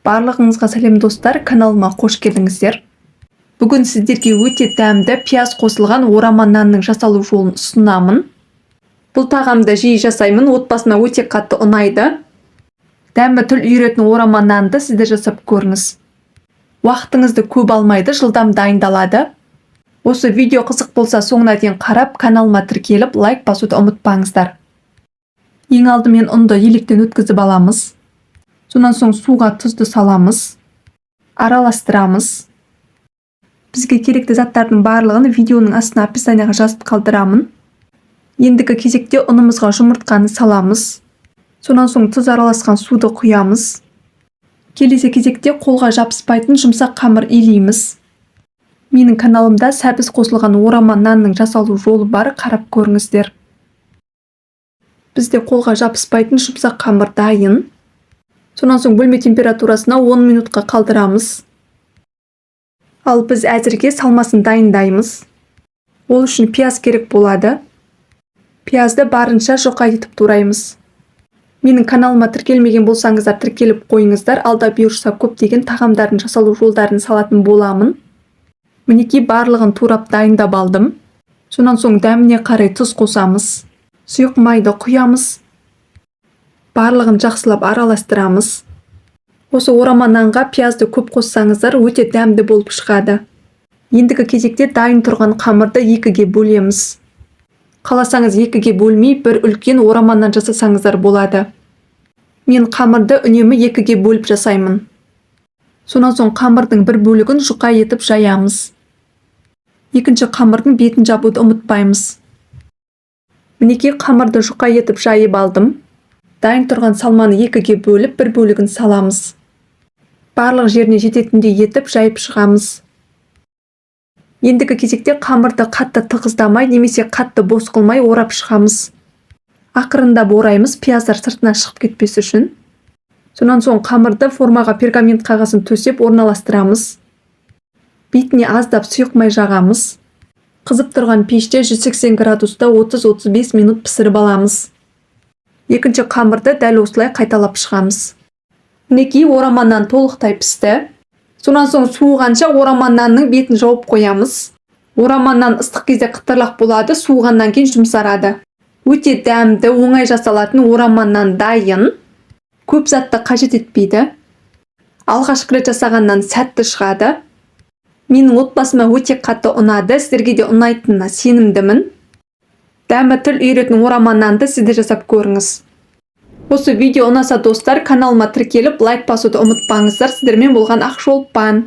Барлығыңызға сәлем достар, каналыма қош келдіңіздер. Бүгін сіздерге өте дәмді пияз қосылған орама нанның жасалу жолын ұсынамын. Бұл тағамды жиі жасаймын, отбасыма өте қатты ұнайды. Дәмі тіл үйіретін орама нанды сіздер жасап көріңіз. Уақытыңызды көп алмайды, жылдам дайындалады. Осы видео қызық болса соңына дейін қарап, каналыма тіркеліп, лайк басуды ұмытпаңыздар. Ең алдымен ұнды електен өткізіп аламыз. Сонан соң суға тұзды саламыз. Араластырамыз. Бізге керекті заттардың барлығын видеоның астына описанияға жазып қалдырамын. Ендігі кезекте ұнымызға жұмыртқаны саламыз. Сонан соң тұз араласқан суды құямыз. Келесі кезекте қолға жабыспайтын жұмсақ қамыр илейміз. Менің каналымда сәбіз қосылған орама нанның жасалу жолы бар, қарап көріңіздер. Бізде қолға жабыспайтын жұмсақ қамыр дайын. Сонан соң бөлме температурасына 10 минутқа қалдырамыз. Ал біз әзірге салмасын дайындаймыз. Ол үшін пияз керек болады. Пиязды барынша жұқа етіп тураймыз. Менің каналыма тіркелмеген болсаңыздар, тіркеліп қойыңыздар. Алда бұйырса көптеген тағамдардың жасалу жолдарын салатын боламын. Мінекей барлығын турап дайындап алдым. Сонан соң дәміне қарай тұз қосамыз. Сұйық майды құямыз. Барлығын жақсылап араластырамыз. Осы орама нанға пиязды көп қоссаңыздар, өте дәмді болып шығады. Ендігі кезекте дайын тұрған қамырды екіге бөлеміз. Қаласаңыз екіге бөлмей, бір үлкен орама нан жасасаңыздар болады. Мен қамырды үнемі екіге бөліп жасаймын. Сонан соң қамырдың бір бөлігін жұқа етіп жаямыз. Екінші қамырдың бетін жабуды ұмытпаймыз. Мінекей қамырды жұқа етіп жайып алдым. Дайын тұрған салманы екіге бөліп, бір бөлігін саламыз. Барлық жеріне жететіндей етіп жайып шығамыз. Ендігі кезекте қамырды қатты тығыздамай, немесе қатты бос қылмай орап шығамыз. Ақырындап ораймыз, пияздар сыртына шығып кетпес үшін. Сонан соң қамырды формаға пергамент қағазын төсеп орналастырамыз. Бетіне аздап сұйық май жағамыз. Қызып тұрған пеште 180 градуста 30-35 минут пісіріп аламыз. Екінші қамырды дәл осылай қайталап шығамыз. Мінекей орама нан толықтай пісті. Сонан соң суығанша орама нанның бетін жауып қоямыз. Орама нан ыстық кезде қытырлақ болады, суығаннан кейін жұмсарады. Өте дәмді, оңай жасалатын орама нан дайын. Көп затты қажет етпейді. Алғашқы рет жасағаннан сәтті шығады. Менің отбасыма өте қатты ұнады, сіздерге де ұнайтынына сенімдімін. Дәмі тіл үйіретін орама нанды сізде жасап көріңіз. Осы видео ұнаса достар, каналыма тіркеліп, лайк басуды ұмытпаңыздар. Сіздермен болған Ақжол Пан.